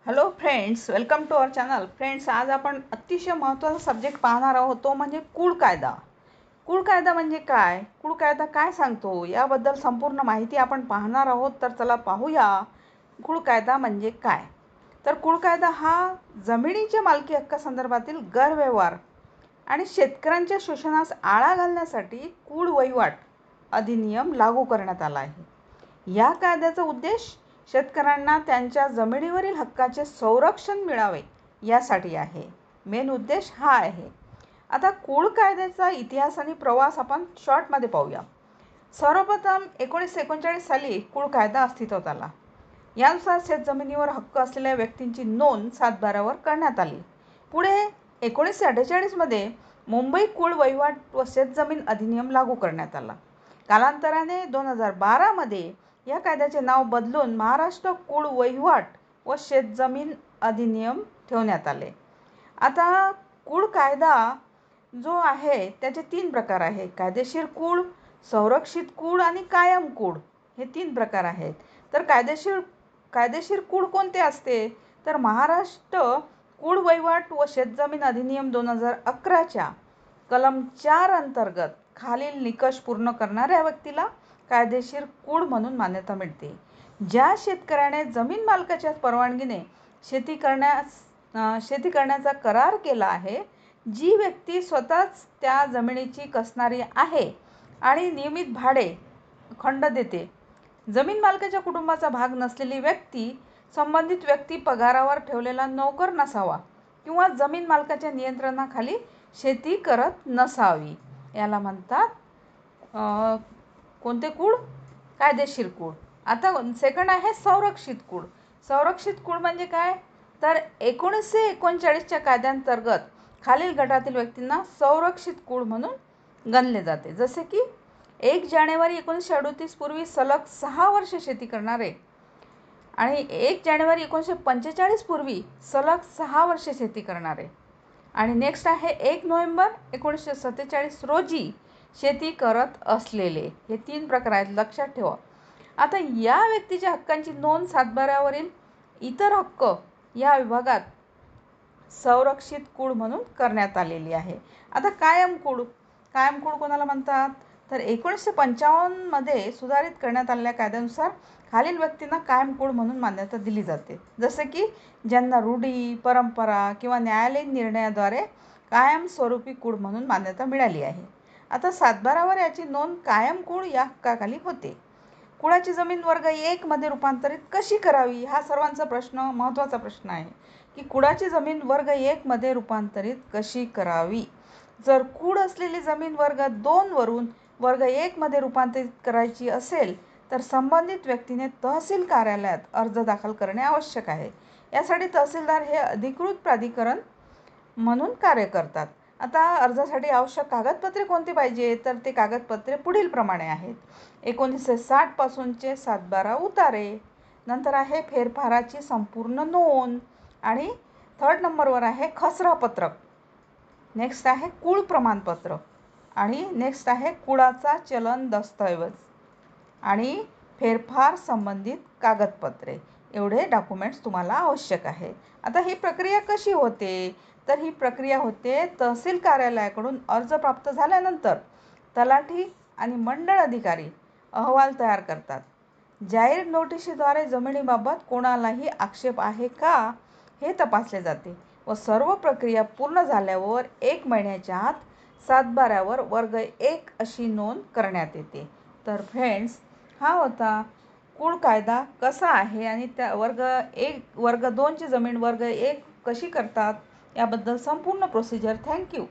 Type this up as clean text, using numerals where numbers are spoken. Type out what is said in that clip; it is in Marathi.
Hello friends, welcome to our channel. Friends, आज आपण अतिशय महत्त्वाचा सब्जेक्ट पाहणार आहोत, तो म्हणजे कुळ कायदा. कुळ कायदा म्हणजे काय, कुळ कायदा काय सांगतो, याबद्दल संपूर्ण माहिती आपण पाहणार आहोत. तर चला पाहूया कुळ कायदा म्हणजे काय. तर कुळ कायदा हा जमिनीच्या मालकी हक्कासंदर्भातील गैरव्यवहार आणि शेतकऱ्यांच्या शोषणास आळा घालण्यासाठी कुळ वहिवाट अधिनियम लागू करण्यात आला आहे. या कायद्याचा उद्देश शेतकऱ्यांना त्यांच्या जमिनीवरील हक्काचे संरक्षण मिळावे यासाठी आहे. मेन उद्देश हा आहे. आता कुळ कायद्याचा इतिहास आणि प्रवास आपण शॉर्टमध्ये पाहूया. सर्वप्रथम 1939 साली कुळ कायदा अस्तित्वात आला. यानुसार शेतजमिनीवर हक्क असलेल्या व्यक्तींची नोंद सातबाऱ्यावर करण्यात आली. पुढे 1948 मध्ये मुंबई कुळ वहिवाट व शेतजमीन अधिनियम लागू करण्यात आला. कालांतराने 2012 मध्ये या कायद्याचे नाव बदलून महाराष्ट्र कुळ वहिवाट व शेतजमीन अधिनियम ठेवण्यात आले. आता कुळ कायदा जो आहे त्याचे 3 प्रकार आहेत. कायदेशीर कुळ, संरक्षित कुळ आणि कायम कुळ, हे 3 प्रकार आहेत. तर कायदेशीर कुळ कोणते असते, तर महाराष्ट्र कुळ वहिवाट व शेतजमीन अधिनियम 2011च्या कलम 4 अंतर्गत खालील निकष पूर्ण करणाऱ्या व्यक्तीला कायदेशीर कुळ म्हणून मान्यता मिळते. ज्या शेतकऱ्याने जमीन मालकाच्या परवानगीने शेती करण्याचा करार केला आहे, जी व्यक्ती स्वतःच त्या जमिनीची कसणारी आहे आणि नियमित भाडे खंड देते, जमीन मालकाच्या कुटुंबाचा भाग नसलेली व्यक्ती, संबंधित व्यक्ती पगारावर ठेवलेला नोकर नसावा किंवा जमीन मालकाच्या नियंत्रणाखाली शेती करत नसावी, याला म्हणतात कोणते कुळ, कायदेशीर कुळ. आता सेकंड आहे संरक्षित कुळ. संरक्षित कुळ म्हणजे काय, तर 1939च्या कायद्यांतर्गत खालील गटातील व्यक्तींना संरक्षित कुळ म्हणून गणले जाते. जसे की 1 जानेवारी 1938 पूर्वी सलग 6 वर्ष शेती करणारे आणि 1 जानेवारी 1945 पूर्वी सलग 6 वर्ष शेती करणारे. आणि नेक्स्ट आहे 1 नोव्हेंबर 1947 रोजी शेती करत असलेले. हे 3 प्रकार आहेत, लक्षात ठेवा. आता या व्यक्तीच्या हक्कांची नोंद सातबाऱ्यावरील इतर हक्क या विभागात संरक्षित कुळ म्हणून करण्यात आलेली आहे. आता कायम कुळ कोणाला म्हणतात, तर 1955 मध्ये सुधारित करण्यात आलेल्या कायद्यानुसार खालील व्यक्तींना कायम कुळ म्हणून मान्यता दिली जाते. जसे की ज्यांना रूढी, परंपरा किंवा न्यायालयीन निर्णयाद्वारे कायमस्वरूपी कुळ म्हणून मान्यता मिळाली आहे. आता सातबाऱ्यावर याची नोंद कायम कुळ या हक्काखाली होते. कुळाची जमीन वर्ग 1 मध्ये रूपांतरित कशी करावी, हा सर्वांचा महत्त्वाचा प्रश्न आहे की कुळाची जमीन वर्ग 1 मध्ये रूपांतरित कशी करावी. जर कुळ असलेली जमीन वर्ग 2 वरून वर्ग 1 मध्ये रूपांतरित करायची असेल तर संबंधित व्यक्तीने तहसील कार्यालयात अर्ज दाखल करणे आवश्यक आहे. यासाठी तहसीलदार हे अधिकृत प्राधिकरण म्हणून कार्य करतात. आता अर्जासाठी आवश्यक कागदपत्रे कोणती पाहिजे, तर ते कागदपत्रे पुढील प्रमाणे आहेत. 1960 पासूनचे सातबारा उतारे, नंतर आहे फेरफाराची संपूर्ण नोंद, आणि 3rd नंबरवर आहे खसरा पत्रक, नेक्स्ट आहे कुळ प्रमाणपत्र, आणि नेक्स्ट आहे कुळाचा चलन दस्तऐवज आणि फेरफार संबंधित कागदपत्रे. एवढे डॉक्युमेंट्स तुम्हाला आवश्यक आहे. आता ही प्रक्रिया कशी होते, तर ही प्रक्रिया होते तहसील कार्यालयाकडून अर्ज प्राप्त झाल्यानंतर तलाठी आणि मंडळ अधिकारी अहवाल तयार करतात. जाहीर नोटिशीद्वारे जमिनीबाबत कोणालाही आक्षेप आहे का हे तपासले जाते व सर्व प्रक्रिया पूर्ण झाल्यावर 1 महिन्याच्या आत सातबाऱ्यावर वर्ग 1 अशी नोंद करण्यात येते. तर फ्रेंड्स, हा होता कुळ कायदा कसा आहे आणि त्या वर्ग 2ची जमीन वर्ग 1 कशी करतात याबद्दल संपूर्ण प्रोसिजर. थँक्यू.